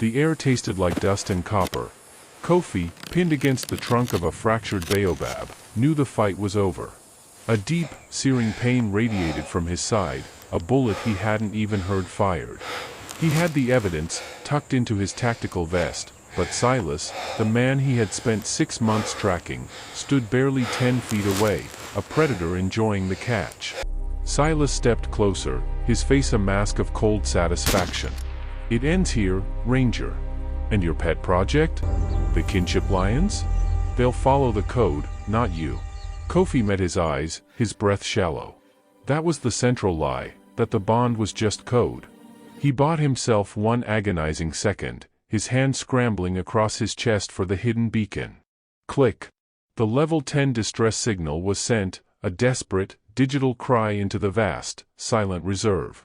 The air tasted like dust and copper. Kofi, pinned against the trunk of a fractured baobab, knew the fight was over. A deep, searing pain radiated from his side, a bullet he hadn't even heard fired. He had the evidence, tucked into his tactical vest, but Silas, the man he had spent 6 months tracking, stood barely 10 feet away, a predator enjoying the catch. Silas stepped closer, his face a mask of cold satisfaction. "It ends here, Ranger. And your pet project? The kinship lions? They'll follow the code, not you." Kofi met his eyes, his breath shallow. That was the central lie, that the bond was just code. He bought himself one agonizing second, his hand scrambling across his chest for the hidden beacon. Click. The level 10 distress signal was sent, a desperate, digital cry into the vast, silent reserve.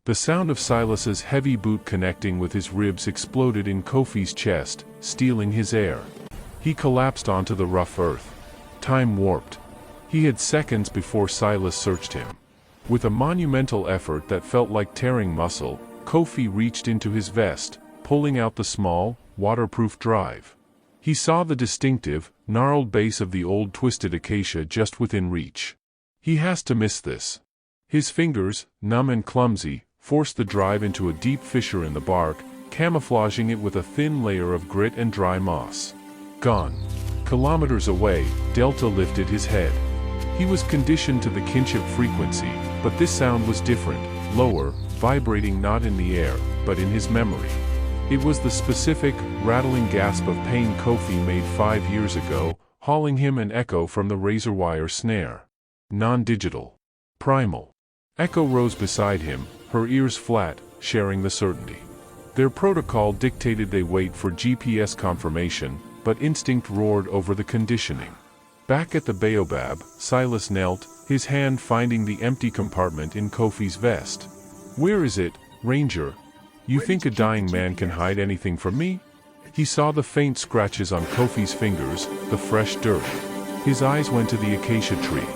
The sound of Silas's heavy boot connecting with his ribs exploded in Kofi's chest, stealing his air. He collapsed onto the rough earth. Time warped. He had seconds before Silas searched him. With a monumental effort that felt like tearing muscle, Kofi reached into his vest, pulling out the small, waterproof drive. He saw the distinctive, gnarled base of the old twisted acacia just within reach. He has to miss this. His fingers, numb and clumsy, forced the drive into a deep fissure in the bark, camouflaging it with a thin layer of grit and dry moss. Gone. Kilometers away, Delta lifted his head. He was conditioned to the kinship frequency, but this sound was different, lower, vibrating not in the air, but in his memory. It was the specific, rattling gasp of pain Kofi made 5 years ago, hauling him an echo from the razor wire snare. Non-digital. Primal. Echo rose beside him, her ears flat, sharing the certainty. Their protocol dictated they wait for GPS confirmation, but instinct roared over the conditioning. Back at the baobab, Silas knelt, his hand finding the empty compartment in Kofi's vest. "Where is it, Ranger? You think a dying man can hide anything from me?" He saw the faint scratches on Kofi's fingers, the fresh dirt. His eyes went to the acacia tree.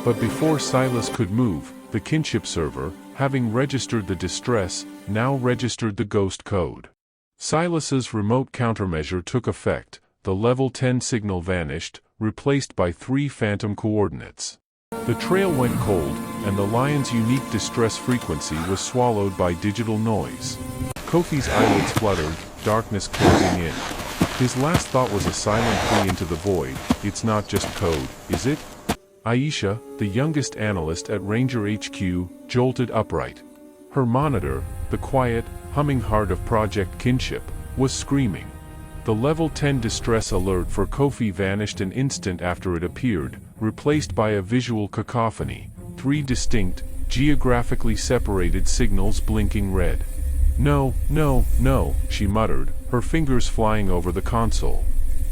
But before Silas could move, the kinship server, having registered the distress, now registered the ghost code. Silas's remote countermeasure took effect, the level 10 signal vanished, replaced by 3 phantom coordinates. The trail went cold, and the lion's unique distress frequency was swallowed by digital noise. Kofi's eyelids fluttered, darkness closing in. His last thought was a silent plea into the void. "It's not just code, is it?" Aisha, the youngest analyst at Ranger HQ, jolted upright. Her monitor, the quiet, humming heart of Project Kinship, was screaming. The level 10 distress alert for Kofi vanished an instant after it appeared, replaced by a visual cacophony, 3 distinct, geographically separated signals blinking red. "No, no, no," she muttered, her fingers flying over the console.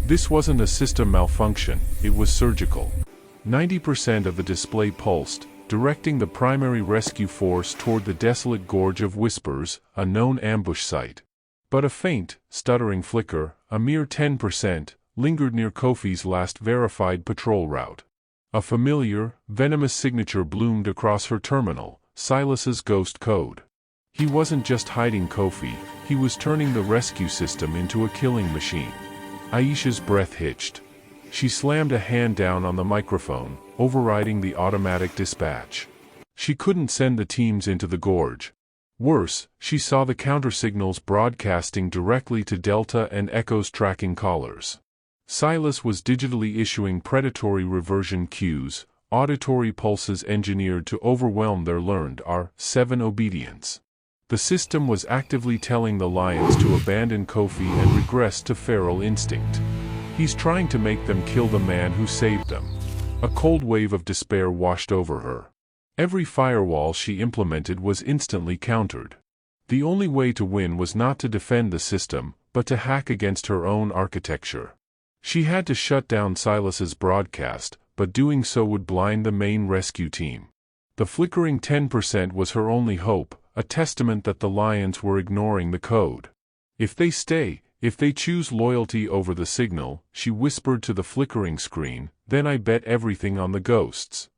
This wasn't a system malfunction, it was surgical. 90% of the display pulsed, directing the primary rescue force toward the desolate Gorge of Whispers, a known ambush site. But a faint, stuttering flicker, a mere 10%, lingered near Kofi's last verified patrol route. A familiar, venomous signature bloomed across her terminal, Silas's ghost code. He wasn't just hiding Kofi, he was turning the rescue system into a killing machine. Aisha's breath hitched. She slammed a hand down on the microphone, overriding the automatic dispatch. She couldn't send the teams into the gorge. Worse, she saw the countersignals broadcasting directly to Delta and Echo's tracking collars. Silas was digitally issuing predatory reversion cues, auditory pulses engineered to overwhelm their learned R7 obedience. The system was actively telling the lions to abandon Kofi and regress to feral instinct. "He's trying to make them kill the man who saved them." A cold wave of despair washed over her. Every firewall she implemented was instantly countered. The only way to win was not to defend the system, but to hack against her own architecture. She had to shut down Silas's broadcast, but doing so would blind the main rescue team. The flickering 10% was her only hope, a testament that the lions were ignoring the code. If they choose loyalty over the signal, she whispered to the flickering screen, then I bet everything on the ghosts."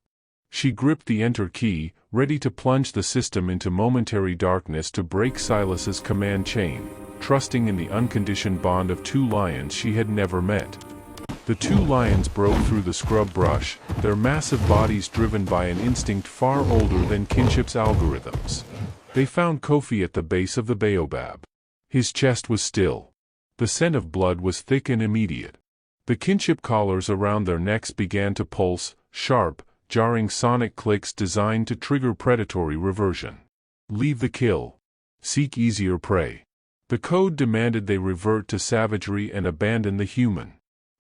She gripped the enter key, ready to plunge the system into momentary darkness to break Silas's command chain, trusting in the unconditioned bond of two lions she had never met. The two lions broke through the scrub brush, their massive bodies driven by an instinct far older than KINSHIP's algorithms. They found Kofi at the base of the baobab. His chest was still. The scent of blood was thick and immediate. The KINSHIP collars around their necks began to pulse, sharp, jarring sonic clicks designed to trigger predatory reversion. Leave the kill. Seek easier prey. The code demanded they revert to savagery and abandon the human.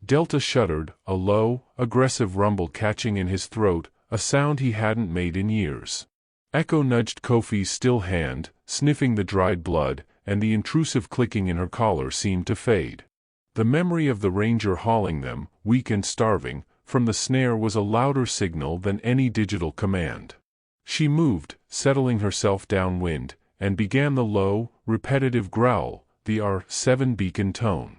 Delta shuddered, a low, aggressive rumble catching in his throat, a sound he hadn't made in years. Echo nudged Kofi's still hand, sniffing the dried blood, and the intrusive clicking in her collar seemed to fade. The memory of the ranger hauling them, weak and starving, from the snare was a louder signal than any digital command. She moved, settling herself downwind, and began the low, repetitive growl, the R7 beacon tone.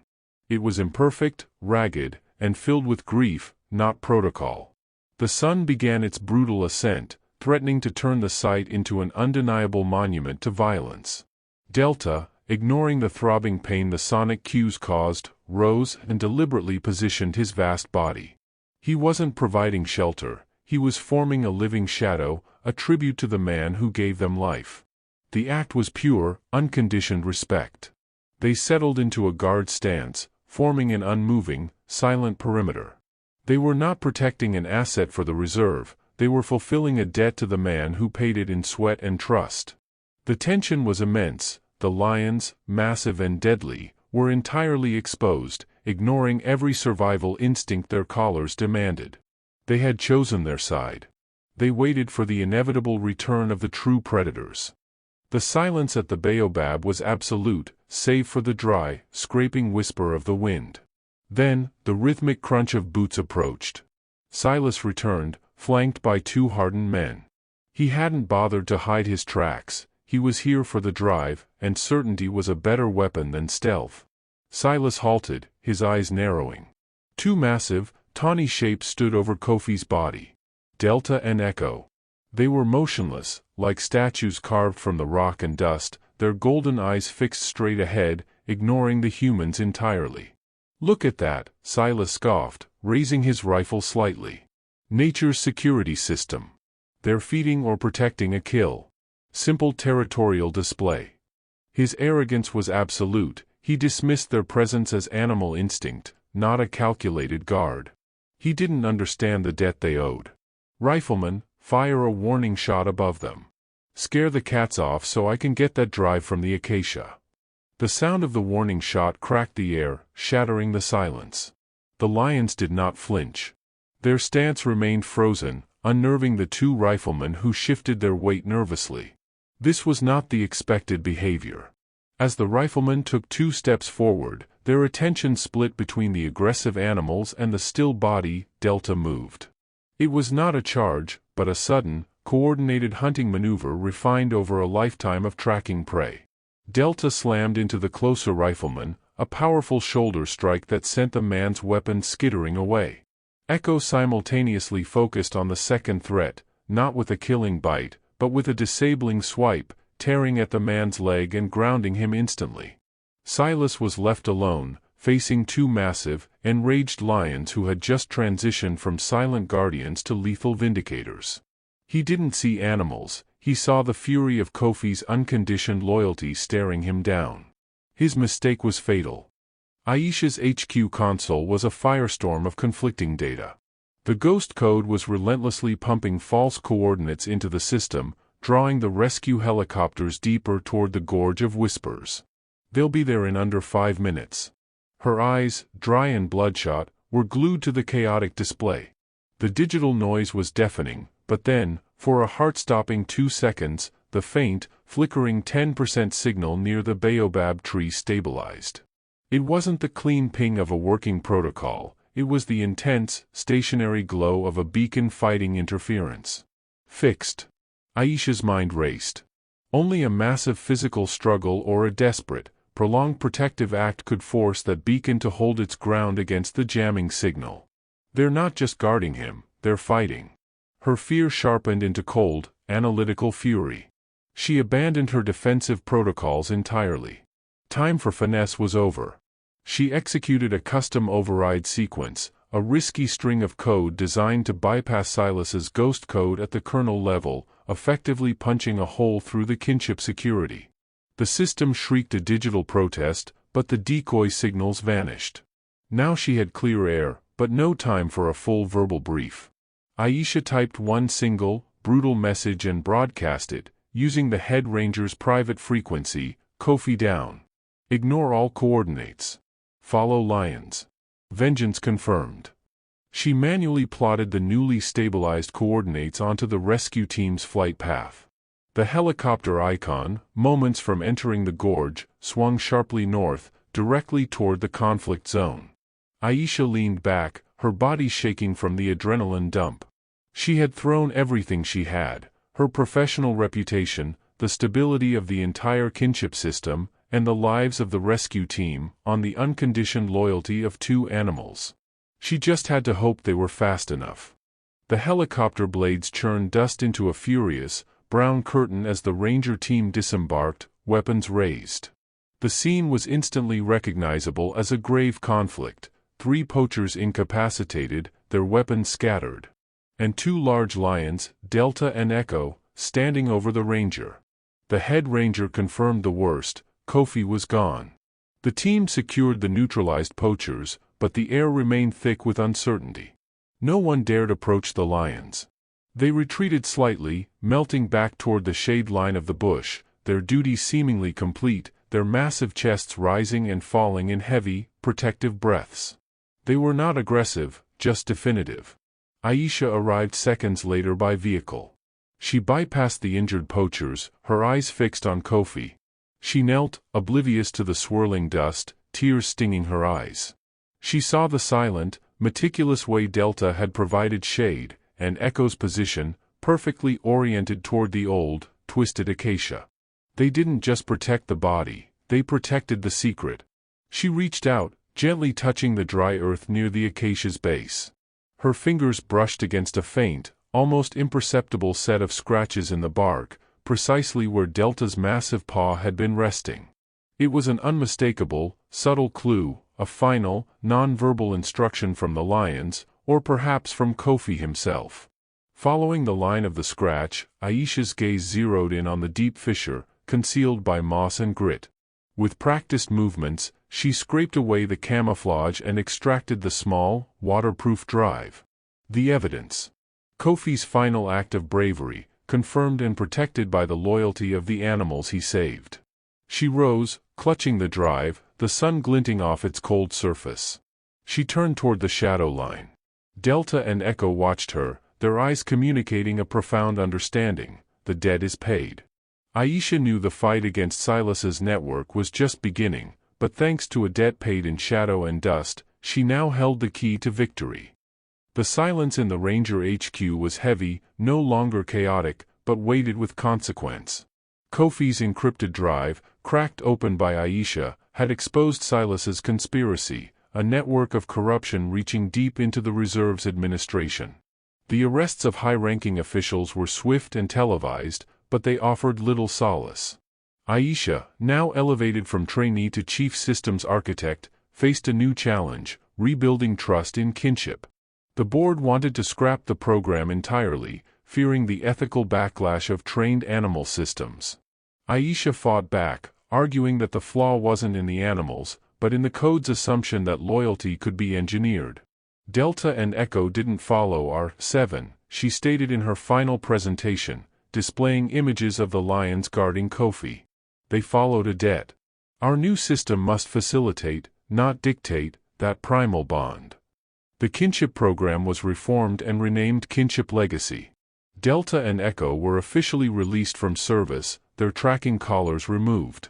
It was imperfect, ragged, and filled with grief, not protocol. The sun began its brutal ascent, threatening to turn the site into an undeniable monument to violence. Delta, ignoring the throbbing pain the sonic cues caused, rose and deliberately positioned his vast body. He wasn't providing shelter, he was forming a living shadow, a tribute to the man who gave them life. The act was pure, unconditioned respect. They settled into a guard stance, forming an unmoving, silent perimeter. They were not protecting an asset for the reserve, they were fulfilling a debt to the man who paid it in sweat and trust. The tension was immense. The lions, massive and deadly, were entirely exposed, ignoring every survival instinct their collars demanded. They had chosen their side. They waited for the inevitable return of the true predators. The silence at the baobab was absolute, save for the dry, scraping whisper of the wind. Then, the rhythmic crunch of boots approached. Silas returned, flanked by two hardened men. He hadn't bothered to hide his tracks. He was here for the drive, and certainty was a better weapon than stealth. Silas halted, his eyes narrowing. Two massive, tawny shapes stood over Kofi's body. Delta and Echo. They were motionless, like statues carved from the rock and dust, their golden eyes fixed straight ahead, ignoring the humans entirely. Look at that, Silas scoffed, raising his rifle slightly. Nature's security system. They're feeding or protecting a kill. Simple territorial display. His arrogance was absolute, he dismissed their presence as animal instinct, not a calculated guard. He didn't understand the debt they owed. Rifleman, fire a warning shot above them. Scare the cats off so I can get that drive from the acacia. The sound of the warning shot cracked the air, shattering the silence. The lions did not flinch. Their stance remained frozen, unnerving the two riflemen who shifted their weight nervously. This was not the expected behavior. As the riflemen took 2 steps forward, their attention split between the aggressive animals and the still body. Delta moved. It was not a charge, but a sudden, coordinated hunting maneuver refined over a lifetime of tracking prey. Delta slammed into the closer rifleman, a powerful shoulder strike that sent the man's weapon skittering away. Echo simultaneously focused on the second threat, not with a killing bite, but with a disabling swipe, tearing at the man's leg and grounding him instantly. Silas was left alone, facing 2 massive, enraged lions who had just transitioned from silent guardians to lethal vindicators. He didn't see animals, he saw the fury of Kofi's unconditioned loyalty staring him down. His mistake was fatal. Aisha's HQ console was a firestorm of conflicting data. The ghost code was relentlessly pumping false coordinates into the system, drawing the rescue helicopters deeper toward the Gorge of Whispers. They'll be there in under 5 minutes. Her eyes, dry and bloodshot, were glued to the chaotic display. The digital noise was deafening, but then, for a heart-stopping 2 seconds, the faint, flickering 10% signal near the baobab tree stabilized. It wasn't the clean ping of a working protocol, it was the intense, stationary glow of a beacon fighting interference. Fixed. Aisha's mind raced. Only a massive physical struggle or a desperate, prolonged protective act could force that beacon to hold its ground against the jamming signal. They're not just guarding him, they're fighting. Her fear sharpened into cold, analytical fury. She abandoned her defensive protocols entirely. Time for finesse was over. She executed a custom override sequence, a risky string of code designed to bypass Silas's ghost code at the kernel level, effectively punching a hole through the kinship security. The system shrieked a digital protest, but the decoy signals vanished. Now she had clear air, but no time for a full verbal brief. Aisha typed one single, brutal message and broadcasted, using the head ranger's private frequency, Kofi down. Ignore all coordinates. Follow lions. Vengeance confirmed. She manually plotted the newly stabilized coordinates onto the rescue team's flight path. The helicopter icon, moments from entering the gorge, swung sharply north, directly toward the conflict zone. Aisha leaned back, her body shaking from the adrenaline dump. She had thrown everything she had, her professional reputation, the stability of the entire kinship system, and the lives of the rescue team, on the unconditioned loyalty of two animals. She just had to hope they were fast enough. The helicopter blades churned dust into a furious, brown curtain as the Ranger team disembarked, weapons raised. The scene was instantly recognizable as a grave conflict, 3 poachers incapacitated, their weapons scattered. And 2 large lions, Delta and Echo, standing over the Ranger. The head Ranger confirmed the worst, Kofi was gone. The team secured the neutralized poachers, but the air remained thick with uncertainty. No one dared approach the lions. They retreated slightly, melting back toward the shade line of the bush, their duty seemingly complete, their massive chests rising and falling in heavy, protective breaths. They were not aggressive, just definitive. Aisha arrived seconds later by vehicle. She bypassed the injured poachers, her eyes fixed on Kofi. She knelt, oblivious to the swirling dust, tears stinging her eyes. She saw the silent, meticulous way Delta had provided shade, and Echo's position, perfectly oriented toward the old, twisted acacia. They didn't just protect the body, they protected the secret. She reached out, gently touching the dry earth near the acacia's base. Her fingers brushed against a faint, almost imperceptible set of scratches in the bark, precisely where Delta's massive paw had been resting. It was an unmistakable, subtle clue, a final, non-verbal instruction from the lions, or perhaps from Kofi himself. Following the line of the scratch, Aisha's gaze zeroed in on the deep fissure, concealed by moss and grit. With practiced movements, she scraped away the camouflage and extracted the small, waterproof drive. The evidence. Kofi's final act of bravery, confirmed and protected by the loyalty of the animals he saved. She rose, clutching the drive, the sun glinting off its cold surface. She turned toward the shadow line. Delta and Echo watched her, their eyes communicating a profound understanding. The debt is paid. Aisha knew the fight against Silas's network was just beginning, but thanks to a debt paid in shadow and dust, she now held the key to victory. The silence in the Ranger HQ was heavy, no longer chaotic, but weighted with consequence. Kofi's encrypted drive, cracked open by Aisha, had exposed Silas's conspiracy, a network of corruption reaching deep into the reserves administration. The arrests of high-ranking officials were swift and televised, but they offered little solace. Aisha, now elevated from trainee to chief systems architect, faced a new challenge: rebuilding trust in kinship. The board wanted to scrap the program entirely, fearing the ethical backlash of trained animal systems. Aisha fought back, arguing that the flaw wasn't in the animals, but in the code's assumption that loyalty could be engineered. Delta and Echo didn't follow R7, she stated in her final presentation, displaying images of the lions guarding Kofi. They followed a debt. Our new system must facilitate, not dictate, that primal bond. The kinship program was reformed and renamed Kinship Legacy. Delta and Echo were officially released from service, their tracking collars removed.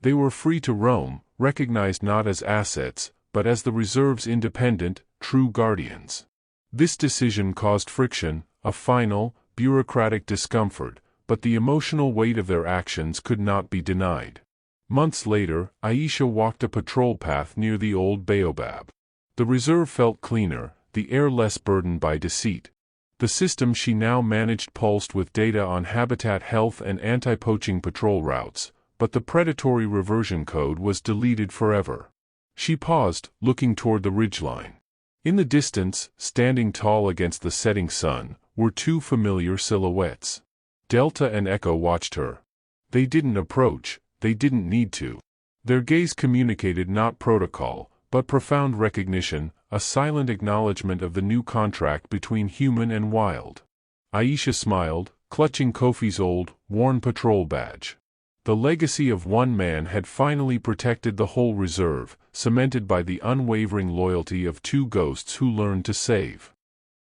They were free to roam, recognized not as assets, but as the reserve's independent, true guardians. This decision caused friction, a final, bureaucratic discomfort, but the emotional weight of their actions could not be denied. Months later, Aisha walked a patrol path near the old baobab. The reserve felt cleaner, the air less burdened by deceit. The system she now managed pulsed with data on habitat health and anti-poaching patrol routes, but the predatory reversion code was deleted forever. She paused, looking toward the ridgeline. In the distance, standing tall against the setting sun, were two familiar silhouettes. Delta and Echo watched her. They didn't approach, they didn't need to. Their gaze communicated not protocol, but profound recognition, a silent acknowledgement of the new contract between human and wild. Aisha smiled, clutching Kofi's old, worn patrol badge. The legacy of one man had finally protected the whole reserve, cemented by the unwavering loyalty of two ghosts who learned to save.